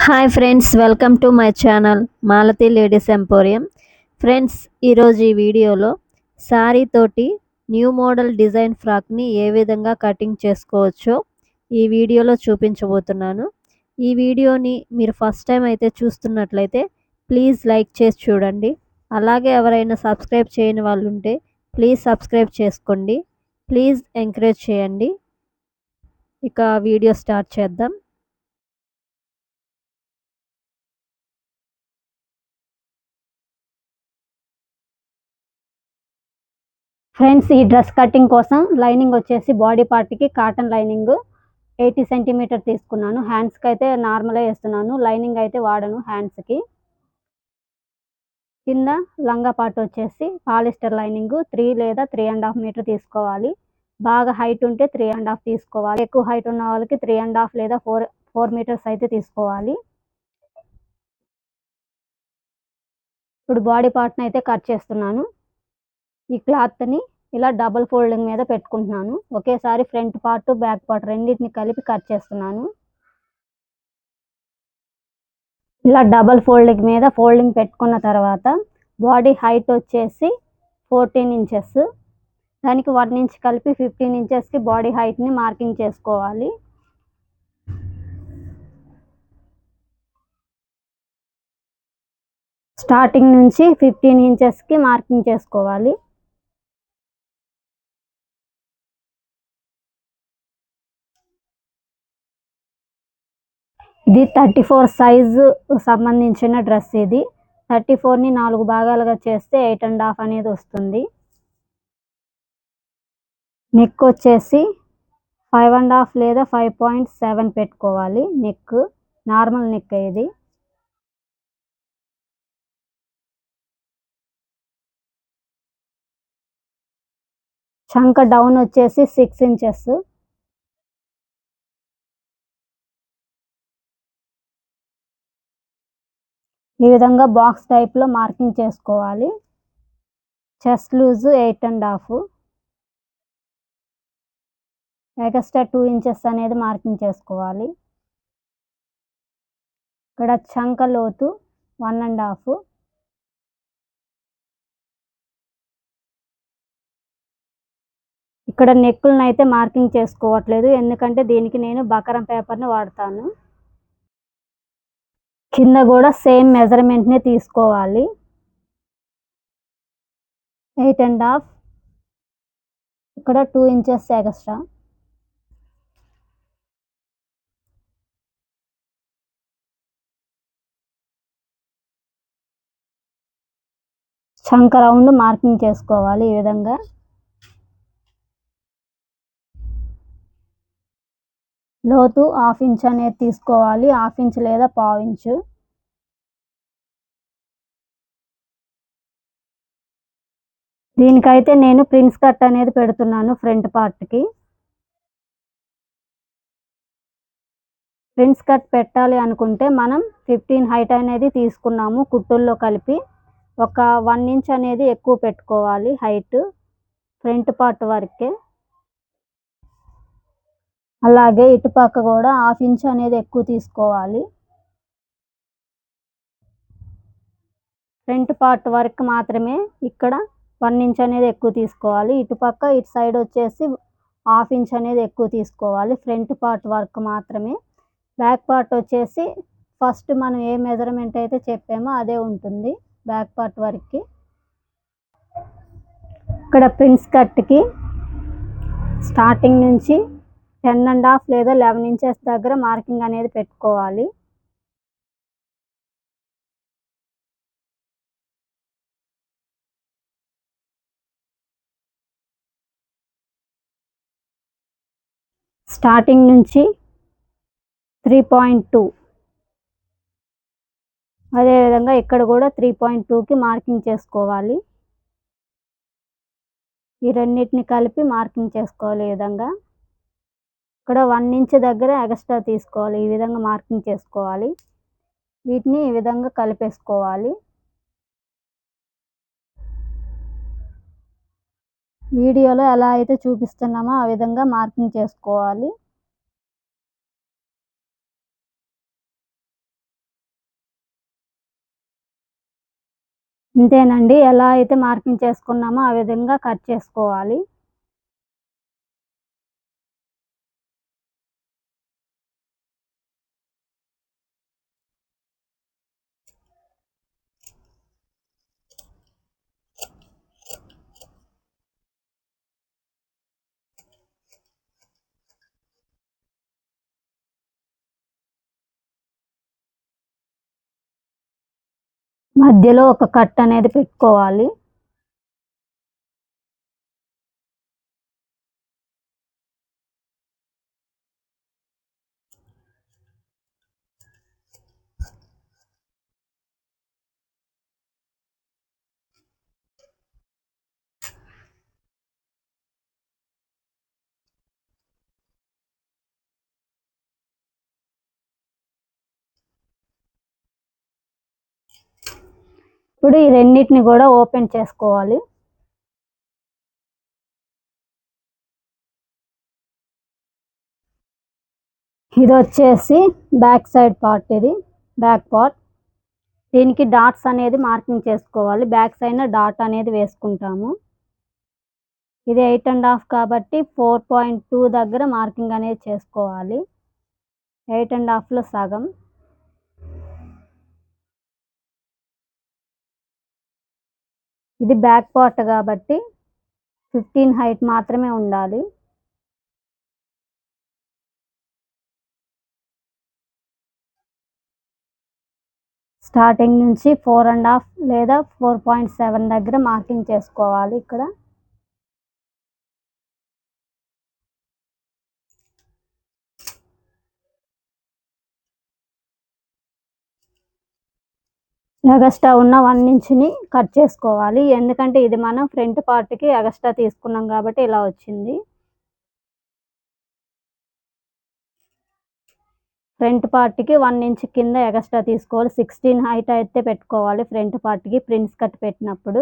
Hi friends, welcome to my channel Malathi ladies emporium. Friends, ఈరోజు ఈ వీడియోలో శారీ తోటి న్యూ మోడల్ డిజైన్ ఫ్రాక్ని ఏ విధంగా కటింగ్ చేసుకోవచ్చో ఈ వీడియోలో చూపించబోతున్నాను. ఈ వీడియోని మీరు ఫస్ట్ టైం అయితే చూస్తున్నట్లయితే ప్లీజ్ లైక్ చేసి చూడండి. అలాగే ఎవరైనా సబ్స్క్రైబ్ చేయని వాళ్ళు ఉంటే ప్లీజ్ సబ్స్క్రైబ్ చేసుకోండి. ప్లీజ్ ఎంకరేజ్ చేయండి. ఇక వీడియో స్టార్ట్ చేద్దాం. ఫ్రెండ్స్, ఈ డ్రెస్ కటింగ్ కోసం లైనింగ్ వచ్చేసి బాడీ పార్ట్కి కాటన్ లైనింగ్ 80 సెంటీమీటర్ తీసుకున్నాను. హ్యాండ్స్కి అయితే నార్మలే వేస్తున్నాను, లైనింగ్ అయితే వాడను హ్యాండ్స్కి. కింద లంగా పార్ట్ వచ్చేసి పాలిస్టర్ లైనింగ్ 3 లేదా 3.5 మీటర్ తీసుకోవాలి. బాగా హైట్ ఉంటే 3.5 తీసుకోవాలి. ఎక్కువ హైట్ ఉన్న వాళ్ళకి 3.5 లేదా 4 మీటర్స్ అయితే తీసుకోవాలి. ఇప్పుడు బాడీ పార్ట్ని అయితే కట్ చేస్తున్నాను. ఈ క్లాత్ని ఇలా డబుల్ ఫోల్డింగ్ మీద పెట్టుకుంటున్నాను. ఒకేసారి ఫ్రంట్ పార్ట్ బ్యాక్ పార్ట్ రెండింటిని కలిపి కట్ చేస్తున్నాను. ఇలా డబుల్ ఫోల్డింగ్ మీద ఫోల్డింగ్ పెట్టుకున్న తర్వాత బాడీ హైట్ వచ్చేసి 14 ఇంచెస్, దానికి 1 ఇంచ్ కలిపి 15 ఇంచెస్కి బాడీ హైట్ని మార్కింగ్ చేసుకోవాలి. స్టార్టింగ్ నుంచి 15 ఇంచెస్కి మార్కింగ్ చేసుకోవాలి. ఇది 34 సైజు సంబంధించిన డ్రెస్. ఇది 34ని 4 భాగాలుగా చేస్తే 8.5 అనేది వస్తుంది. నెక్ వచ్చేసి 5.5 లేదా 5.7 పెట్టుకోవాలి. నెక్ నార్మల్ నెక్ ఇది. చంక డౌన్ వచ్చేసి 6 ఇంచెస్. ఈ విధంగా బాక్స్ టైప్లో మార్కింగ్ చేసుకోవాలి. చెస్ట్ లూజ్ 8.5, ఎక్స్ట్రా 2 ఇంచెస్ అనేది మార్కింగ్ చేసుకోవాలి. ఇక్కడ చంక లోతు 1.5. ఇక్కడ నెక్కులను అయితే మార్కింగ్ చేసుకోవట్లేదు, ఎందుకంటే దీనికి నేను బకరం పేపర్ని వాడతాను. కింద కూడా సేమ్ మెజర్మెంట్ని తీసుకోవాలి. 8.5, ఇక్కడ 2 ఇంచెస్ ఎక్స్ట్రా. చంక రౌండ్ మార్కింగ్ చేసుకోవాలి. ఈ విధంగా లోతు 1/2 ఇంచ్ అనేది తీసుకోవాలి. 1/2 ఇంచ్ లేదా 1/4 ఇంచు. దీనికైతే నేను ప్రిన్స్ కట్ అనేది పెడుతున్నాను ఫ్రంట్ పార్ట్కి. ప్రిన్స్ కట్ పెట్టాలి అనుకుంటే మనం 15 హైట్ అనేది తీసుకున్నాము కుట్టుల్లో కలిపి. ఒక 1 ఇంచ్ అనేది ఎక్కువ పెట్టుకోవాలి హైట్ ఫ్రంట్ పార్ట్ వరకే. అలాగే ఇటుపక్క కూడా 1/2 ఇంచ్ అనేది ఎక్కువ తీసుకోవాలి. ఫ్రంట్ పార్ట్ వరకు మాత్రమే ఇక్కడ 1 ఇంచ్ అనేది ఎక్కువ తీసుకోవాలి. ఇటుపక్క ఇటు సైడ్ వచ్చేసి 1/2 ఇంచ్ అనేది ఎక్కువ తీసుకోవాలి ఫ్రంట్ పార్ట్ వర్క్ మాత్రమే. బ్యాక్ పార్ట్ వచ్చేసి ఫస్ట్ మనం ఏ మెజర్మెంట్ అయితే చెప్పామో అదే ఉంటుంది బ్యాక్ పార్ట్ వరకు. ఇక్కడ ప్రిన్స్ కట్కి స్టార్టింగ్ నుంచి 10.5 లేదా 11 ఇంచెస్ దగ్గర మార్కింగ్ అనేది పెట్టుకోవాలి. స్టార్టింగ్ నుంచి 3.2, అదేవిధంగా ఇక్కడ కూడా 3.2కి మార్కింగ్ చేసుకోవాలి. ఈ రెండింటిని కలిపి మార్కింగ్ చేసుకోవాలి. ఈ విధంగా ఇక్కడ 1 ఇంచ్ దగ్గర ఎక్స్ట్రా తీసుకోవాలి. ఈ విధంగా మార్కింగ్ చేసుకోవాలి. వీటిని ఈ విధంగా కలిపేసుకోవాలి. వీడియోలో ఎలా అయితే చూపిస్తున్నామో ఆ విధంగా మార్కింగ్ చేసుకోవాలి. ఇంతేనండి, ఎలా అయితే మార్కింగ్ చేసుకున్నామో ఆ విధంగా కట్ చేసుకోవాలి. మధ్యలో ఒక కట్ అనేది పెట్టుకోవాలి. ఇప్పుడు ఈ రెండింటిని కూడా ఓపెన్ చేసుకోవాలి. ఇది వచ్చేసి బ్యాక్ సైడ్ పార్ట్, ఇది బ్యాక్ పార్ట్. దీనికి డాట్స్ అనేది మార్కింగ్ చేసుకోవాలి. బ్యాక్ సైడ్ డాట్ అనేది వేసుకుంటాము. ఇది 8.5 కాబట్టి 4.2 దగ్గర మార్కింగ్ అనేది చేసుకోవాలి. 8.5లో సగం. ఇది బ్యాక్ పార్ట్ కాబట్టి 15 హైట్ మాత్రమే ఉండాలి. స్టార్టింగ్ నుంచి 4.5 లేదా 4.7 దగ్గర మార్కింగ్ చేసుకోవాలి. ఇక్కడ ఎగస్ట్రా ఉన్న 1 ఇంచ్ని కట్ చేసుకోవాలి. ఎందుకంటే ఇది మనం ఫ్రంట్ పార్ట్కి ఎగస్ట్రా తీసుకున్నాం కాబట్టి ఇలా వచ్చింది. ఫ్రంట్ పార్ట్కి 1 ఇంచ్ కింద ఎగస్ట్రా తీసుకోవాలి. 16 హైట్ అయితే పెట్టుకోవాలి ఫ్రంట్ పార్ట్కి ప్రిన్స్ కట్ పెట్టినప్పుడు.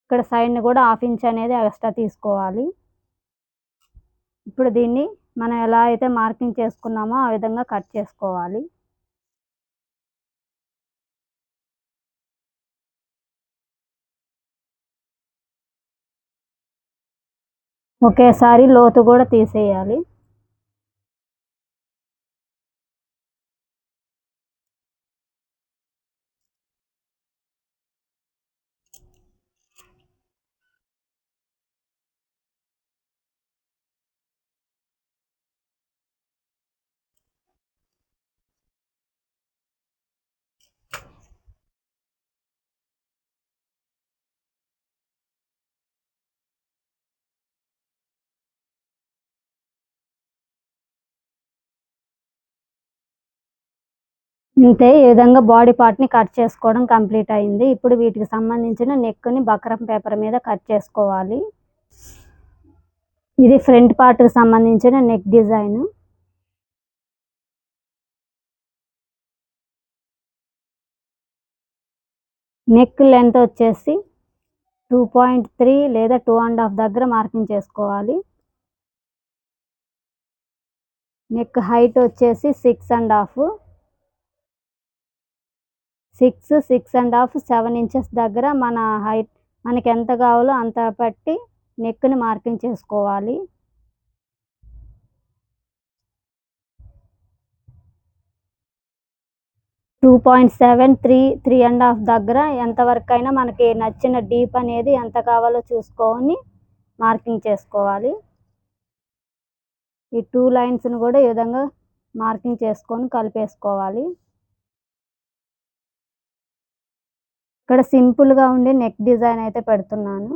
ఇక్కడ సైడ్ని కూడా 1/2 ఇంచ్ అనేది ఎగస్ట్రా తీసుకోవాలి. ఇప్పుడు దీన్ని మనం ఎలా అయితే మార్కింగ్ చేసుకున్నామో ఆ విధంగా కట్ చేసుకోవాలి. ఒకేసారి లోతు కూడా తీసేయాలి. ఇంతే, ఈ విధంగా బాడీ పార్ట్ని కట్ చేసుకోవడం కంప్లీట్ అయింది. ఇప్పుడు వీటికి సంబంధించిన నెక్ని బక్రం పేపర్ మీద కట్ చేసుకోవాలి. ఇది ఫ్రంట్ పార్ట్కి సంబంధించిన నెక్ డిజైన్. నెక్ లెంత్ వచ్చేసి 2.3 లేదా 2.5 దగ్గర మార్కింగ్ చేసుకోవాలి. నెక్ హైట్ వచ్చేసి 6.5, 6.5, 7 ఇంచెస్ దగ్గర మన హైట్ మనకి ఎంత కావాలో అంత పట్టి నెక్ని మార్కింగ్ చేసుకోవాలి. టూ 3.5 దగ్గర ఎంతవరకు అయినా మనకి నచ్చిన డీప్ అనేది ఎంత కావాలో చూసుకొని మార్కింగ్ చేసుకోవాలి. ఈ 2 లైన్స్ని కూడా ఈ విధంగా మార్కింగ్ చేసుకొని కలిపేసుకోవాలి. ఇక్కడ సింపుల్గా ఉండే నెక్ డిజైన్ అయితే పెడుతున్నాను.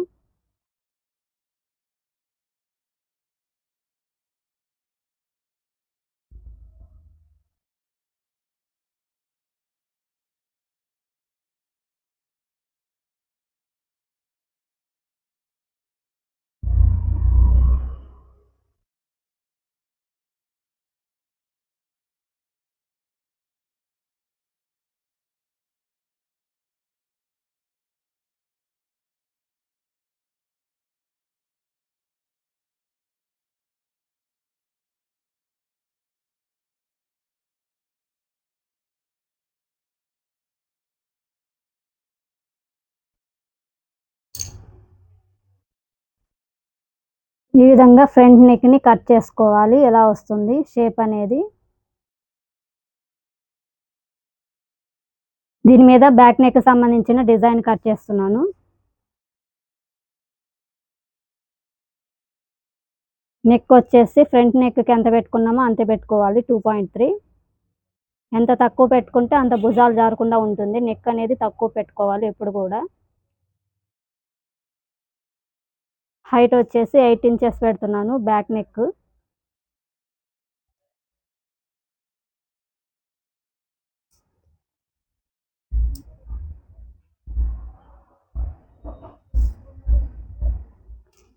ఈ విధంగా ఫ్రంట్ నెక్ని కట్ చేసుకోవాలి. ఎలా వస్తుంది షేప్ అనేది. దీని మీద బ్యాక్ నెక్ సంబంధించిన డిజైన్ కట్ చేస్తున్నాను. నెక్ వచ్చేసి ఫ్రంట్ నెక్కి ఎంత పెట్టుకున్నామో అంతే పెట్టుకోవాలి. 2.3. ఎంత తక్కువ పెట్టుకుంటే అంత భుజాలు జారకుండా ఉంటుంది. నెక్ అనేది తక్కువ పెట్టుకోవాలి ఎప్పుడు కూడా. హైట్ వచ్చేసి 8 ఇంచెస్ పెడుతున్నాను బ్యాక్ నెక్.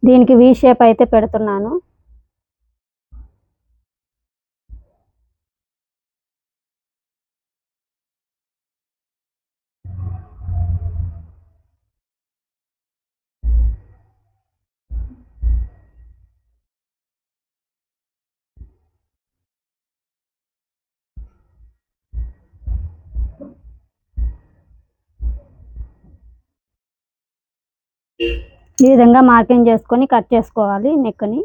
దీనికి వి షేప్ అయితే పెడుతున్నాను. ఈ విధంగా మార్కింగ్ చేసుకొని కట్ చేసుకోవాలి నెక్ని.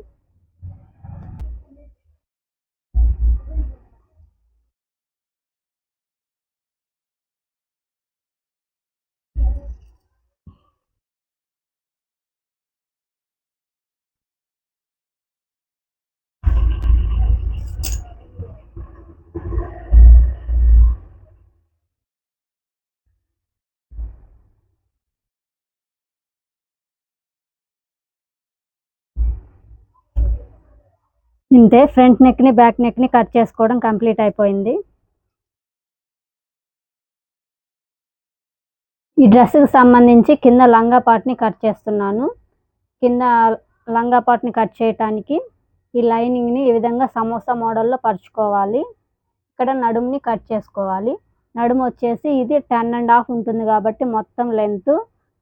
ఇంతే, ఫ్రంట్ నెక్ని బ్యాక్ నెక్ని కట్ చేసుకోవడం కంప్లీట్ అయిపోయింది. ఈ డ్రెస్కి సంబంధించి కింద లంగా పార్ట్ని కట్ చేస్తున్నాను. కింద లంగా పార్ట్ని కట్ చేయడానికి ఈ లైనింగ్ని ఈ విధంగా సమోసా మోడల్లో పరుచుకోవాలి. ఇక్కడ నడుముని కట్ చేసుకోవాలి. నడుము వచ్చేసి ఇది 10.5 ఉంటుంది కాబట్టి మొత్తం లెంత్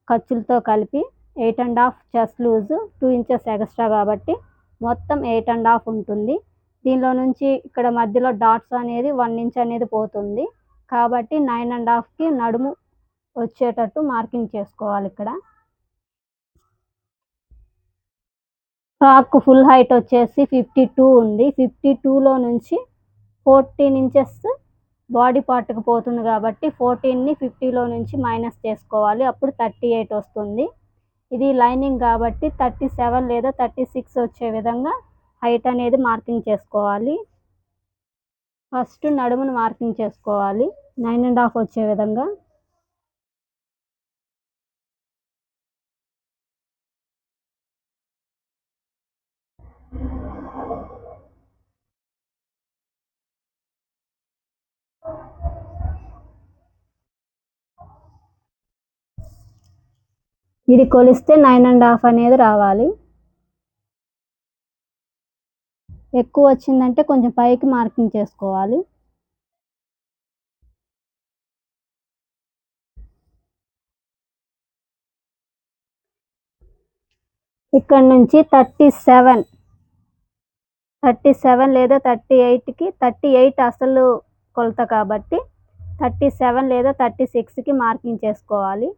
ఖర్చులతో కలిపి 8.5 చెస్ట్ లూజ్, 2 ఇంచెస్ ఎక్స్ట్రా కాబట్టి మొత్తం 8.5 ఉంటుంది. దీనిలో నుంచి ఇక్కడ మధ్యలో డాట్స్ అనేది 1 ఇంచ్ అనేది పోతుంది కాబట్టి 9.5కి నడుము వచ్చేటట్టు మార్కింగ్ చేసుకోవాలి. ఇక్కడ ఫ్రాక్ ఫుల్ హైట్ వచ్చేసి 52 ఉంది. 52లో నుంచి 14 ఇంచెస్ బాడీ పార్ట్కి పోతుంది కాబట్టి 14ని 50లో నుంచి మైనస్ చేసుకోవాలి. అప్పుడు 38 వస్తుంది. ఇది లైనింగ్ కాబట్టి 37 లేదా 36 వచ్చే విధంగా హైట్ అనేది మార్కింగ్ చేసుకోవాలి. ఫస్ట్ నడుమును మార్కింగ్ చేసుకోవాలి 9.5 వచ్చే విధంగా. ఇది కొలిస్తే 9.5 అనేది రావాలి. ఎక్కువ వచ్చిందంటే కొంచెం పైకి మార్కింగ్ చేసుకోవాలి. ఇక్కడ నుంచి 37 లేదా 38కి 38 అసలు కొలత కాబట్టి 37 లేదా 36కి మార్కింగ్ చేసుకోవాలి.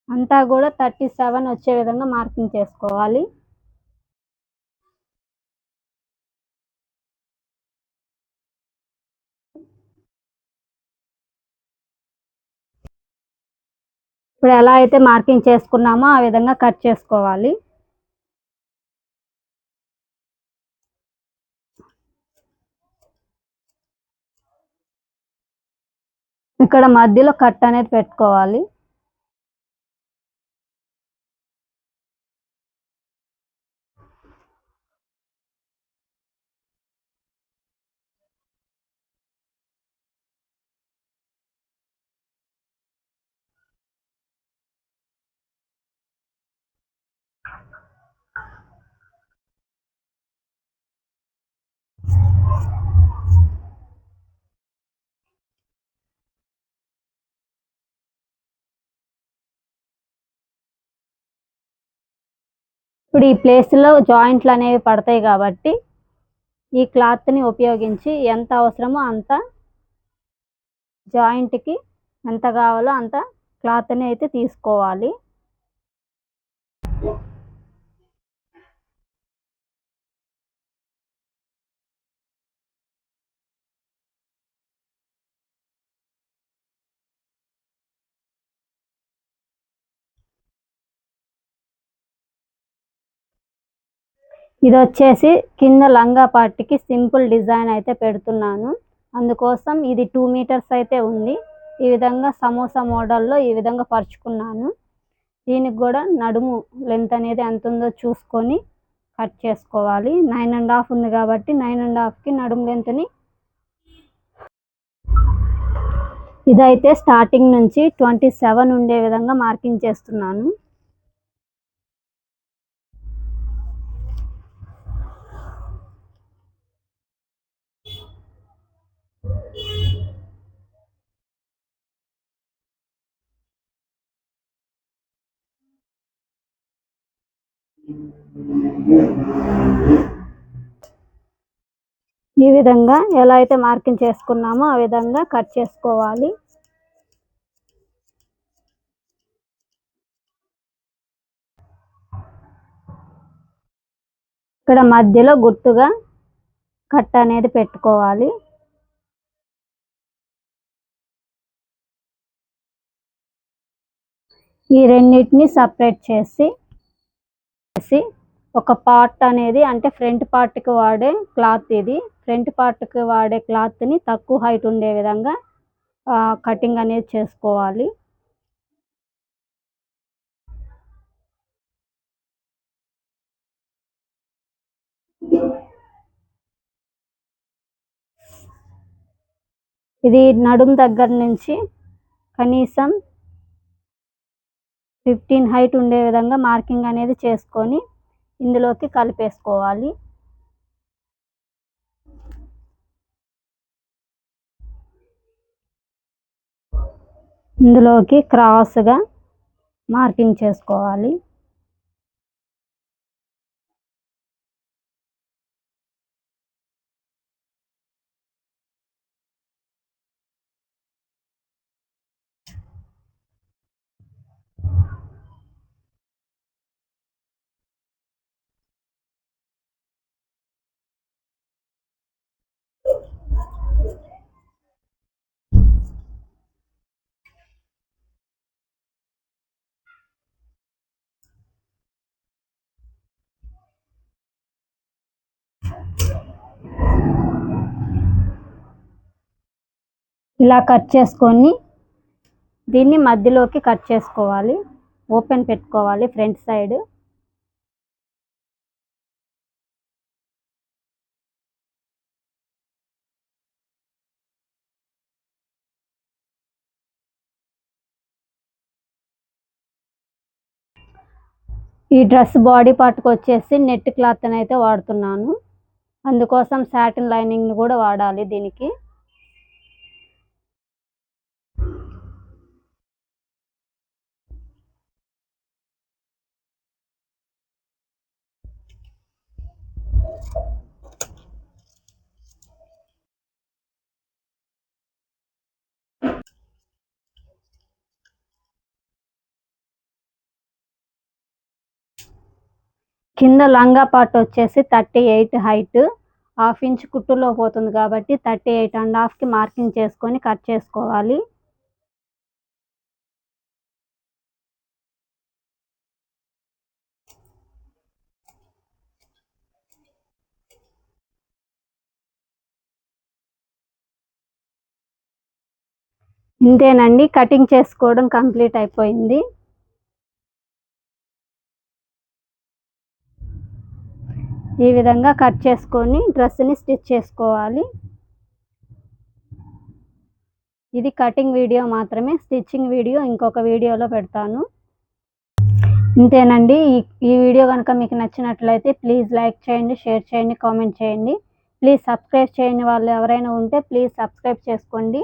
అంతా కూడా 37 వచ్చే విధంగా మార్కింగ్ చేసుకోవాలి. ఇప్పుడు ఎలా అయితే మార్కింగ్ చేసుకున్నామో ఆ విధంగా కట్ చేసుకోవాలి. ఇక్కడ మధ్యలో కట్ అనేది పెట్టుకోవాలి. ఇప్పుడు ఈ ప్లేస్లో జాయింట్లు అనేవి పడతాయి కాబట్టి ఈ క్లాత్ని ఉపయోగించి ఎంత అవసరమో అంత జాయింట్కి ఎంత కావాలో అంత క్లాత్ని అయితే తీసుకోవాలి. ఇది వచ్చేసి కింద లంగా పార్ట్కి సింపుల్ డిజైన్ అయితే పెడుతున్నాను. అందుకోసం ఇది 2 మీటర్స్ అయితే ఉంది. ఈ విధంగా సమోసా మోడల్లో ఈ విధంగా పరుచుకున్నాను. దీనికి కూడా నడుము లెంత్ అనేది ఎంత ఉందో చూసుకొని కట్ చేసుకోవాలి. 9.5 ఉంది కాబట్టి 9.5కి నడుము లెంత్ని ఇదైతే స్టార్టింగ్ నుంచి 27 ఉండే విధంగా మార్కింగ్ చేస్తున్నాను. ఈ విధంగా ఎలా అయితే మార్కింగ్ చేసుకున్నామో ఆ విధంగా కట్ చేసుకోవాలి. ఇక్కడ మధ్యలో గుర్తుగా కట్ అనేది పెట్టుకోవాలి. ఈ రెండింటిని సపరేట్ చేసి ఒక పార్ట్ అనేది అంటే ఫ్రంట్ పార్ట్కి వాడే క్లాత్, ఇది ఫ్రంట్ పార్ట్కి వాడే క్లాత్ని తక్కువ హైట్ ఉండే విధంగా కటింగ్ అనేది చేసుకోవాలి. ఇది నడుము దగ్గర నుంచి కనీసం 15 హైట్ ఉండే విధంగా మార్కింగ్ అనేది చేసుకొని ఇందులోకి కలిపేసుకోవాలి. ఇందులోకి క్రాస్గా మార్కింగ్ చేసుకోవాలి. ఇలా కట్ చేసుకొని దీన్ని మధ్యలోకి కట్ చేసుకోవాలి. ఓపెన్ పెట్టుకోవాలి ఫ్రంట్ సైడ్. ఈ డ్రెస్ బాడీ పార్ట్కి వచ్చేసి నెట్ క్లాత్ అయితే వాడుతున్నాను. అందుకోసం సాటిన్ లైనింగ్ని కూడా వాడాలి దీనికి. కింద లంగా పార్ట్ వచ్చేసి 38 హైట్, 1/2 ఇంచ్ కుట్టులో పోతుంది కాబట్టి 38.5కి మార్కింగ్ చేసుకొని కట్ చేసుకోవాలి. ఇంతేనండి, కటింగ్ చేసుకోవడం కంప్లీట్ అయిపోయింది. ఈ విధంగా కట్ చేసుకొని డ్రెస్ని స్టిచ్ చేసుకోవాలి. ఇది కటింగ్ వీడియో మాత్రమే, స్టిచ్చింగ్ వీడియో ఇంకొక వీడియోలో పెడతాను. ఇంతేనండి. ఈ వీడియో కనుక మీకు నచ్చినట్లయితే ప్లీజ్ లైక్ చేయండి, షేర్ చేయండి, కామెంట్ చేయండి. ప్లీజ్ సబ్స్క్రైబ్ చేయని వాళ్ళు ఎవరైనా ఉంటే ప్లీజ్ సబ్స్క్రైబ్ చేసుకోండి.